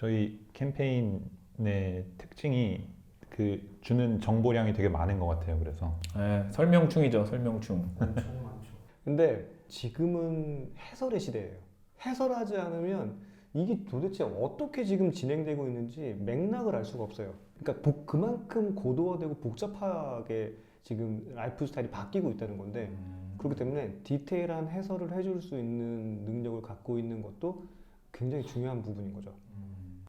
저희 캠페인의 특징이 그 주는 정보량이 되게 많은 것 같아요. 그래서 네, 설명충이죠, 설명충. 엄청 많죠. 근데 지금은 해설의 시대예요. 해설하지 않으면 이게 도대체 어떻게 지금 진행되고 있는지 맥락을 알 수가 없어요. 그러니까 그만큼 고도화되고 복잡하게 지금 라이프 스타일이 바뀌고 있다는 건데, 그렇기 때문에 디테일한 해설을 해줄 수 있는 능력을 갖고 있는 것도 굉장히 중요한 부분인 거죠.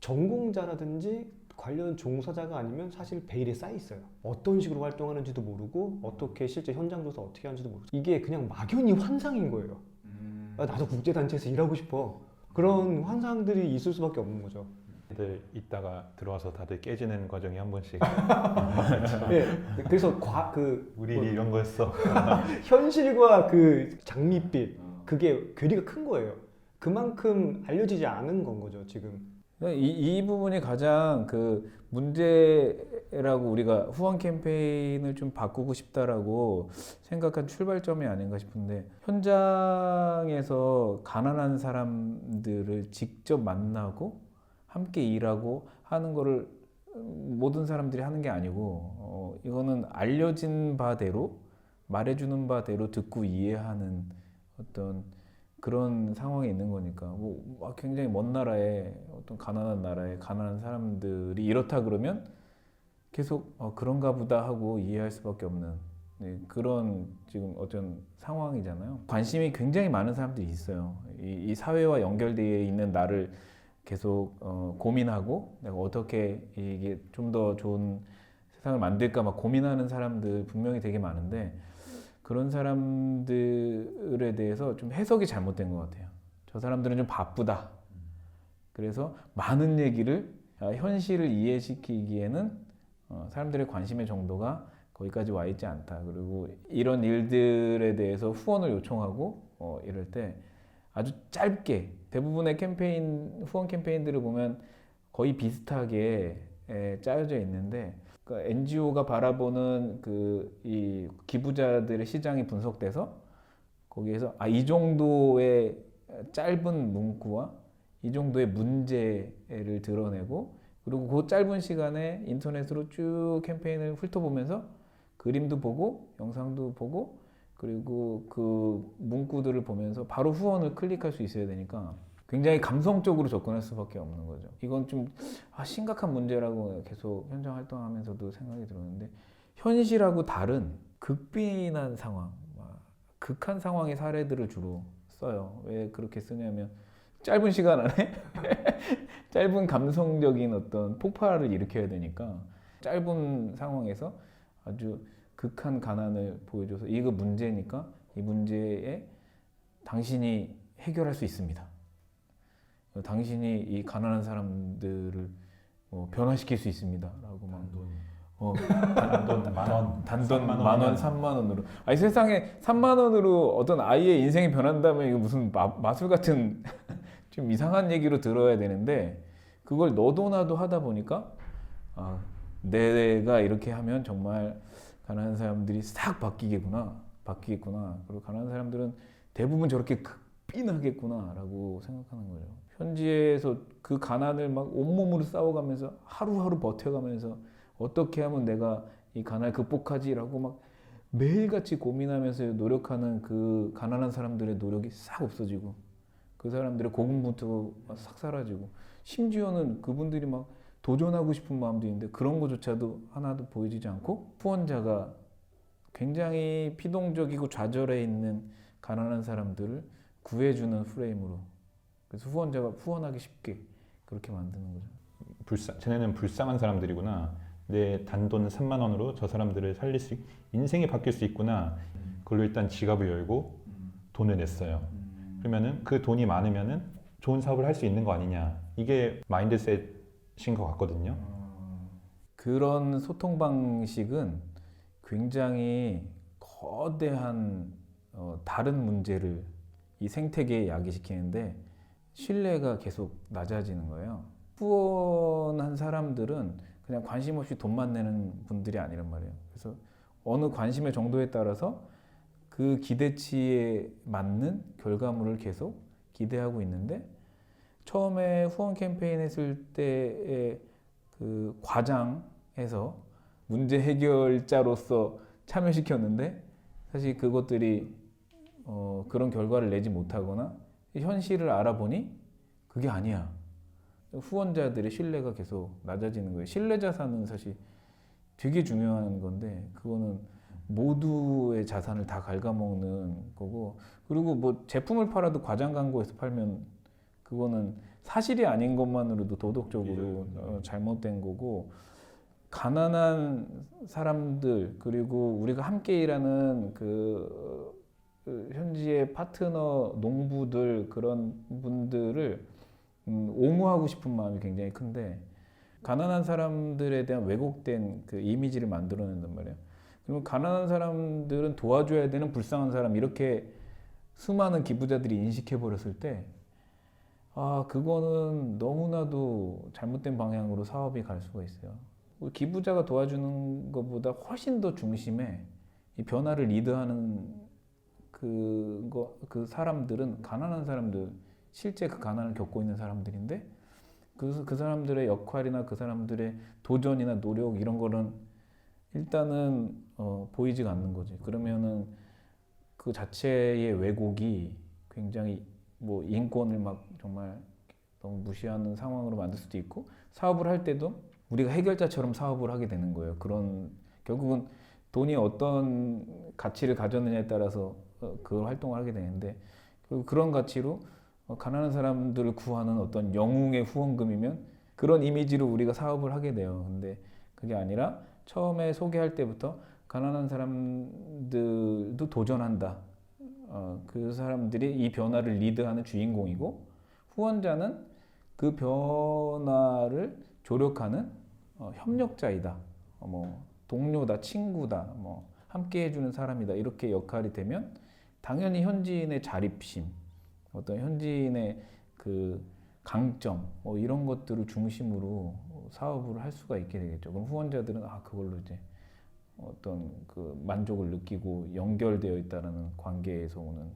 전공자라든지 관련 종사자가 아니면 사실 베일에 쌓여 있어요. 어떤 식으로 활동하는지도 모르고 어떻게 실제 현장 조사 어떻게 하는지도 모르고 이게 그냥 막연히 환상인 거예요. 아, 나도 국제단체에서 일하고 싶어. 그런 환상들이 있을 수밖에 없는 거죠. 애들 있다가 들어와서 다들 깨지는 과정이 한 번씩 네, 그래서 우리 이런 거였어. 현실과 그 장밋빛 그게 괴리가 큰 거예요. 그만큼 알려지지 않은 건 거죠 지금. 이 부분이 가장 그 문제라고 우리가 후원 캠페인을 좀 바꾸고 싶다라고 생각한 출발점이 아닌가 싶은데, 현장에서 가난한 사람들을 직접 만나고 함께 일하고 하는 거를 모든 사람들이 하는 게 아니고, 이거는 알려진 바대로 말해주는 바대로 듣고 이해하는 어떤 그런 상황에 있는 거니까, 뭐 굉장히 먼 나라에 어떤 가난한 나라에 가난한 사람들이 이렇다 그러면 계속 그런가 보다 하고 이해할 수밖에 없는, 네, 그런 지금 어떤 상황이잖아요. 관심이 굉장히 많은 사람들이 있어요. 이 사회와 연결되어 있는 나를 계속 고민하고 내가 어떻게 이게 좀 더 좋은 세상을 만들까 막 고민하는 사람들 분명히 되게 많은데, 그런 사람들에 대해서 좀 해석이 잘못된 것 같아요. 저 사람들은 좀 바쁘다. 그래서 많은 얘기를 현실을 이해시키기에는 사람들의 관심의 정도가 거기까지 와 있지 않다. 그리고 이런 일들에 대해서 후원을 요청하고 이럴 때 아주 짧게, 대부분의 캠페인, 후원 캠페인들을 보면 거의 비슷하게 짜여져 있는데, 그러니까 NGO가 바라보는 이 기부자들의 시장이 분석돼서 거기에서 이 정도의 짧은 문구와 이 정도의 문제를 드러내고, 그리고 그 짧은 시간에 인터넷으로 쭉 캠페인을 훑어보면서 그림도 보고 영상도 보고 그리고 그 문구들을 보면서 바로 후원을 클릭할 수 있어야 되니까 굉장히 감성적으로 접근할 수밖에 없는 거죠. 이건 좀 심각한 문제라고 계속 현장 활동하면서도 생각이 들었는데, 현실하고 다른 극빈한 상황, 극한 상황의 사례들을 주로 써요. 왜 그렇게 쓰냐면 짧은 시간 안에 짧은 감성적인 어떤 폭발을 일으켜야 되니까, 짧은 상황에서 아주 극한 가난을 보여줘서 이거 문제니까 이 문제에 당신이 해결할 수 있습니다. 당신이 이 가난한 사람들을 변화시킬 수 있습니다라고 단돈 만 원, 3만 원으로. 아니, 세상에 3만 원으로 어떤 아이의 인생이 변한다면 이거 무슨 마술 같은 좀 이상한 얘기로 들어야 되는데, 그걸 너도 나도 하다 보니까 내가 이렇게 하면 정말 가난한 사람들이 싹 바뀌겠구나. 그리고 가난한 사람들은 대부분 저렇게 극빈하겠구나라고 생각하는 거죠. 현지에서 그 가난을 막 온몸으로 싸워가면서 하루하루 버텨가면서 어떻게 하면 내가 이 가난을 극복하지라고 막 매일같이 고민하면서 노력하는 그 가난한 사람들의 노력이 싹 없어지고, 그 사람들의 고군분투가 싹 사라지고, 심지어는 그분들이 막 도전하고 싶은 마음도 있는데 그런 것조차도 하나도 보여지지 않고, 후원자가 굉장히 피동적이고 좌절해 있는 가난한 사람들을 구해주는 프레임으로, 그래서 후원자가 후원하기 쉽게 그렇게 만드는 거죠. 쟤네는 불쌍한 사람들이구나. 내 단돈 3만 원으로 저 사람들을 살릴 수 인생이 바뀔 수 있구나. 그걸로 일단 지갑을 열고 돈을 냈어요. 그러면은 그 돈이 많으면은 좋은 사업을 할 수 있는 거 아니냐. 이게 마인드셋인 것 같거든요. 그런 소통 방식은 굉장히 거대한 다른 문제를 이 생태계에 야기시키는데 신뢰가 계속 낮아지는 거예요. 후원한 사람들은 그냥 관심 없이 돈만 내는 분들이 아니란 말이에요. 그래서 어느 관심의 정도에 따라서 그 기대치에 맞는 결과물을 계속 기대하고 있는데, 처음에 후원 캠페인 했을 때의 그 과장해서 문제 해결자로서 참여시켰는데 사실 그것들이 그런 결과를 내지 못하거나 현실을 알아보니 그게 아니야. 후원자들의 신뢰가 계속 낮아지는 거예요. 신뢰 자산은 사실 되게 중요한 건데 그거는 모두의 자산을 다 갉아먹는 거고, 그리고 뭐 제품을 팔아도 과장 광고에서 팔면 그거는 사실이 아닌 것만으로도 도덕적으로 잘못된 거고, 가난한 사람들 그리고 우리가 함께 일하는 그 현지의 파트너 농부들 그런 분들을 옹호하고 싶은 마음이 굉장히 큰데, 가난한 사람들에 대한 왜곡된 그 이미지를 만들어낸단 말이에요. 그러면 가난한 사람들은 도와줘야 되는 불쌍한 사람, 이렇게 수많은 기부자들이 인식해 버렸을 때 그거는 너무나도 잘못된 방향으로 사업이 갈 수가 있어요. 기부자가 도와주는 것보다 훨씬 더 중심에 이 변화를 리드하는 그 사람들은 가난한 사람들, 실제 그 가난을 겪고 있는 사람들인데 그 사람들의 역할이나 그 사람들의 도전이나 노력 이런 거는 일단은 보이지가 않는 거지. 그러면은 그 자체의 왜곡이 굉장히 뭐 인권을 막 정말 너무 무시하는 상황으로 만들 수도 있고, 사업을 할 때도 우리가 해결자처럼 사업을 하게 되는 거예요. 그런 결국은 돈이 어떤 가치를 가졌느냐에 따라서 그 활동을 하게 되는데, 그런 가치로 가난한 사람들을 구하는 어떤 영웅의 후원금이면 그런 이미지로 우리가 사업을 하게 돼요. 근데 그게 아니라 처음에 소개할 때부터 가난한 사람들도 도전한다. 그 사람들이 이 변화를 리드하는 주인공이고, 후원자는 그 변화를 조력하는 협력자이다. 뭐 동료다, 친구다, 뭐 함께 해주는 사람이다. 이렇게 역할이 되면 당연히 현지인의 자립심, 어떤 현지인의 그 강점, 이런 것들을 중심으로 사업을 할 수가 있게 되겠죠. 그럼 후원자들은 그걸로 이제 어떤 그 만족을 느끼고 연결되어 있다는 관계에서 오는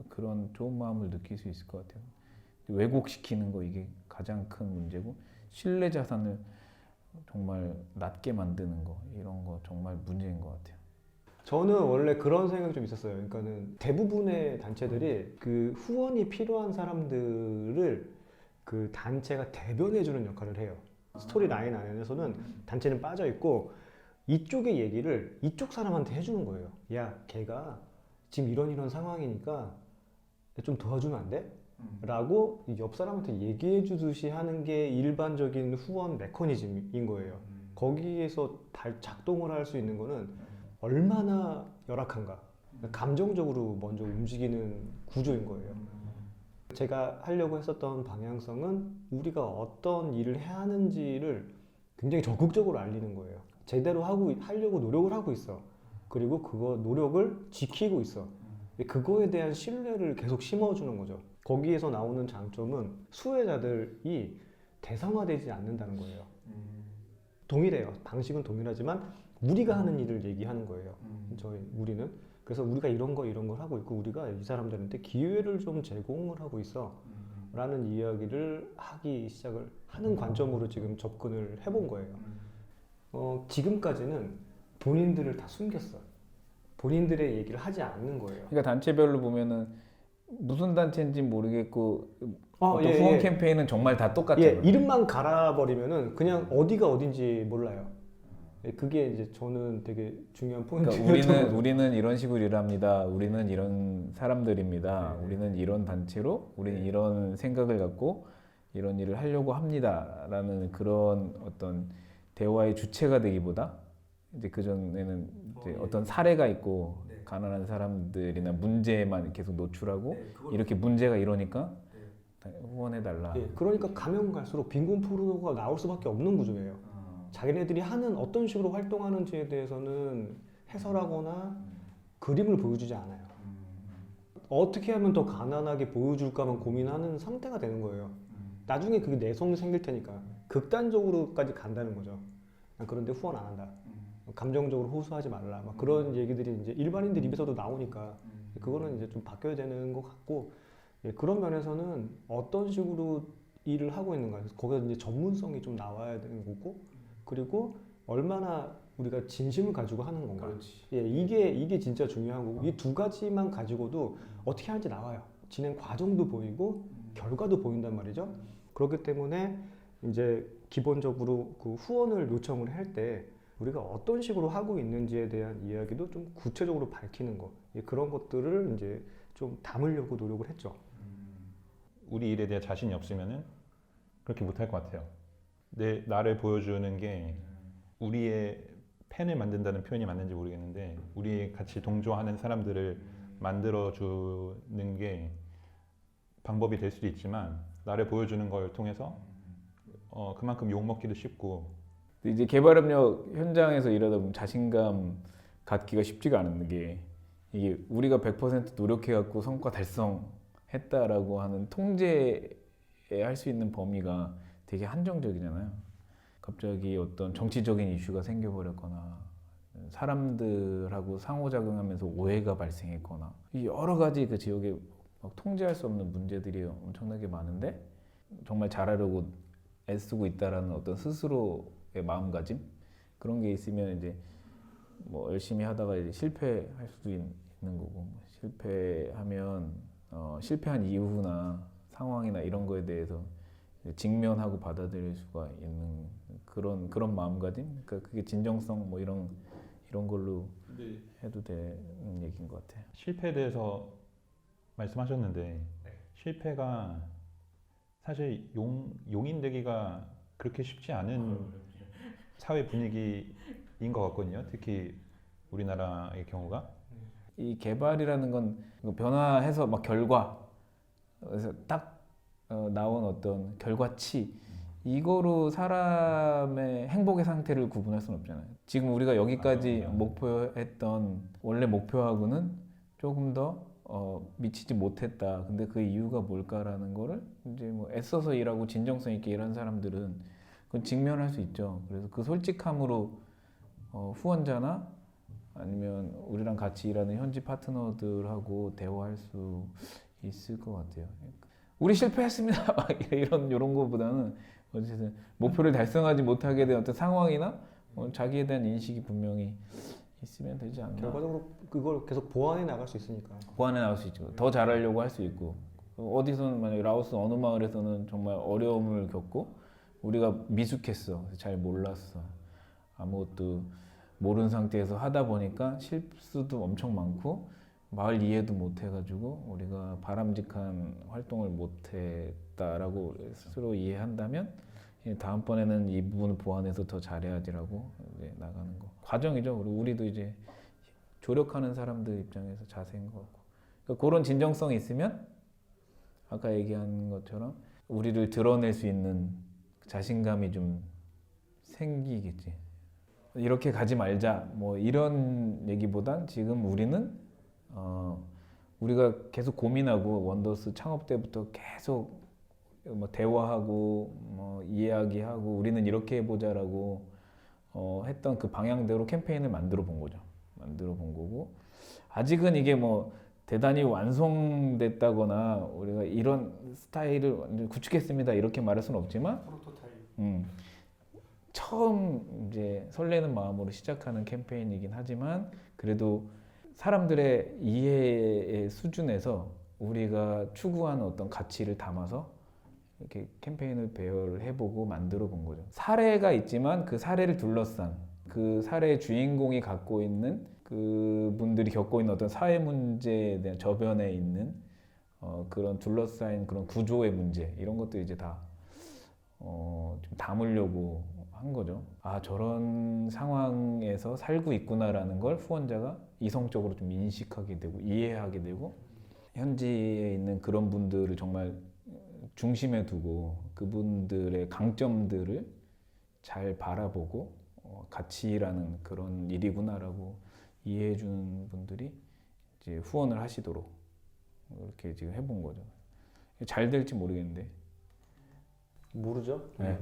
그런 좋은 마음을 느낄 수 있을 것 같아요. 왜곡시키는 거, 이게 가장 큰 문제고, 신뢰 자산을 정말 낮게 만드는 거, 이런 거 정말 문제인 것 같아요. 저는 원래 그런 생각이 좀 있었어요. 그러니까는 대부분의 단체들이 그 후원이 필요한 사람들을 그 단체가 대변해주는 역할을 해요. 스토리 라인 안에서는 단체는 빠져 있고 이쪽의 얘기를 이쪽 사람한테 해주는 거예요. 야, 걔가 지금 이런 상황이니까 좀 도와주면 안 돼? 라고 옆 사람한테 얘기해 주듯이 하는 게 일반적인 후원 메커니즘인 거예요. 거기에서 작동을 할 수 있는 거는 얼마나 열악한가. 감정적으로 먼저 움직이는 구조인 거예요. 제가 하려고 했었던 방향성은 우리가 어떤 일을 해야 하는지를 굉장히 적극적으로 알리는 거예요. 제대로 하려고 노력을 하고 있어. 그리고 그거 노력을 지키고 있어. 그거에 대한 신뢰를 계속 심어주는 거죠. 거기에서 나오는 장점은 수혜자들이 대상화되지 않는다는 거예요. 동일해요. 방식은 동일하지만 우리가 하는 일을 얘기하는 거예요. 우리는. 그래서 우리가 이런 걸 하고 있고 우리가 이 사람들한테 기회를 좀 제공을 하고 있어 라는 이야기를 하기 시작을 하는 관점으로 지금 접근을 해본 거예요. 지금까지는 본인들을 다 숨겼어. 본인들의 얘기를 하지 않는 거예요. 그러니까 단체별로 보면은 무슨 단체인지 모르겠고 어떤 예, 후원 예. 캠페인은 정말 다 똑같죠. 예, 이름만 갈아버리면은 그냥 어디가 어딘지 몰라요. 예, 그게 이제 저는 되게 중요한 포인트예요. 그러니까 우리는 이런 식으로 일합니다. 우리는 이런 사람들입니다. 네. 우리는 이런 단체로 우리는 이런 생각을 갖고 이런 일을 하려고 합니다라는 그런 어떤 대화의 주체가 되기보다 이제 그 전에는 이제 어떤 사례가 있고 가난한 사람들이나 문제만 계속 노출하고 이렇게 문제가 이러니까 후원해달라. 예, 그러니까 가면 갈수록 빈곤 포르노가 나올 수밖에 없는 구조예요. 자기네들이 하는 어떤 식으로 활동하는지에 대해서는 해설하거나 그림을 보여주지 않아요. 어떻게 하면 더 가난하게 보여줄까만 고민하는 상태가 되는 거예요. 나중에 그게 내성이 생길 테니까 극단적으로까지 간다는 거죠. 그런데 후원 안 한다. 감정적으로 호소하지 말라. 막 그런 얘기들이 이제 일반인들 입에서도 나오니까 그거는 이제 좀 바뀌어야 되는 것 같고, 예, 그런 면에서는 어떤 식으로 일을 하고 있는가, 거기서 이제 전문성이 좀 나와야 되는 거고, 그리고 얼마나 우리가 진심을 가지고 하는 건가. 예, 이게 진짜 중요한 거고, 이 두 가지만 가지고도 어떻게 하는지 나와요. 진행 과정도 보이고 결과도 보인단 말이죠. 그렇기 때문에 이제 기본적으로 그 후원을 요청을 할 때 우리가 어떤 식으로 하고 있는지에 대한 이야기도 좀 구체적으로 밝히는 거, 예, 그런 것들을 이제 좀 담으려고 노력을 했죠. 우리 일에 대해 자신이 없으면은 그렇게 못할 것 같아요. 나를 보여주는 게 우리의 팬을 만든다는 표현이 맞는지 모르겠는데 우리 같이 동조하는 사람들을 만들어주는 게 방법이 될 수도 있지만 나를 보여주는 걸 통해서 그만큼 욕먹기도 쉽고 근데 이제 개발협력 현장에서 일하다 보면 자신감 갖기가 쉽지가 않은 게 이게 우리가 100% 노력해갖고 성과 달성했다라고 하는 통제할 수 있는 범위가 되게 한정적이잖아요. 갑자기 어떤 정치적인 이슈가 생겨버렸거나 사람들하고 상호작용하면서 오해가 발생했거나 이 여러 가지 그 지역에 막 통제할 수 없는 문제들이 엄청나게 많은데 정말 잘하려고 애쓰고 있다라는 어떤 스스로의 마음가짐 그런 게 있으면 이제 뭐 열심히 하다가 이제 실패할 수도 있는 거고 실패하면 실패한 이유나 상황이나 이런 거에 대해서 직면하고 받아들일 수가 있는 그런 마음가짐 그러니까 그게 진정성 뭐 이런 걸로 해도 되는 얘기인 것 같아요. 실패에 대해서 말씀하셨는데 실패가 사실 용인 되기가 그렇게 쉽지 않은 사회 분위기인 것 같거든요. 특히 우리나라의 경우가 이 개발이라는 건 변화해서 막 결과 그래서 딱 나온 어떤 결과치 이거로 사람의 행복의 상태를 구분할 수는 없잖아요. 지금 우리가 여기까지 목표했던 원래 목표하고는 조금 더 미치지 못했다. 근데 그 이유가 뭘까라는 거를 이제 뭐 애써서 일하고 진정성 있게 일하는 사람들은 그건 직면할 수 있죠. 그래서 그 솔직함으로 후원자나 아니면 우리랑 같이 일하는 현지 파트너들하고 대화할 수 있을 것 같아요. 우리 실패했습니다. 이런 거보다는 어쨌든 목표를 달성하지 못하게 된 어떤 상황이나 자기에 대한 인식이 분명히 있으면 되지 않나. 결과적으로 그걸 계속 보완해 나갈 수 있으니까. 보완해 나갈 수 있죠. 더 잘하려고 할 수 있고 어디서는 만약 라오스 어느 마을에서는 정말 어려움을 겪고 우리가 미숙했어. 잘 몰랐어. 아무것도 모르는 상태에서 하다 보니까 실수도 엄청 많고 마을 이해도 못 해가지고 우리가 바람직한 활동을 못 했다라고 스스로 이해한다면 다음번에는 이 부분을 보완해서 더 잘해야지라고 이제 나가는 거 과정이죠. 우리도 이제 조력하는 사람들 입장에서 자세인 것 같고 그러니까 그런 진정성이 있으면 아까 얘기한 것처럼 우리를 드러낼 수 있는 자신감이 좀 생기겠지. 이렇게 가지 말자 뭐 이런 얘기보단 지금 우리는 우리가 계속 고민하고 원더스 창업 때부터 계속 뭐 대화하고 뭐 이야기하고 우리는 이렇게 해보자라고 했던 그 방향대로 캠페인을 만들어 본 거죠. 만들어 본 거고 아직은 이게 뭐 대단히 완성됐다거나 우리가 이런 스타일을 완전 구축했습니다 이렇게 말할 수는 없지만 처음 이제 설레는 마음으로 시작하는 캠페인이긴 하지만 그래도 사람들의 이해의 수준에서 우리가 추구하는 어떤 가치를 담아서 이렇게 캠페인을 배열해보고 만들어 본 거죠. 사례가 있지만 그 사례를 둘러싼 그 사례의 주인공이 갖고 있는 그 분들이 겪고 있는 어떤 사회 문제에 대한 저변에 있는 그런 둘러싸인 그런 구조의 문제 이런 것도 이제 다 좀 담으려고 한 거죠. 아 저런 상황에서 살고 있구나라는 걸 후원자가 이성적으로 좀 인식하게 되고 이해하게 되고 현지에 있는 그런 분들을 정말 중심에 두고 그분들의 강점들을 잘 바라보고 가치라는 그런 일이구나라고 이해해 주는 분들이 이제 후원을 하시도록 이렇게 지금 해본 거죠. 잘 될지 모르겠는데 모르죠. 네.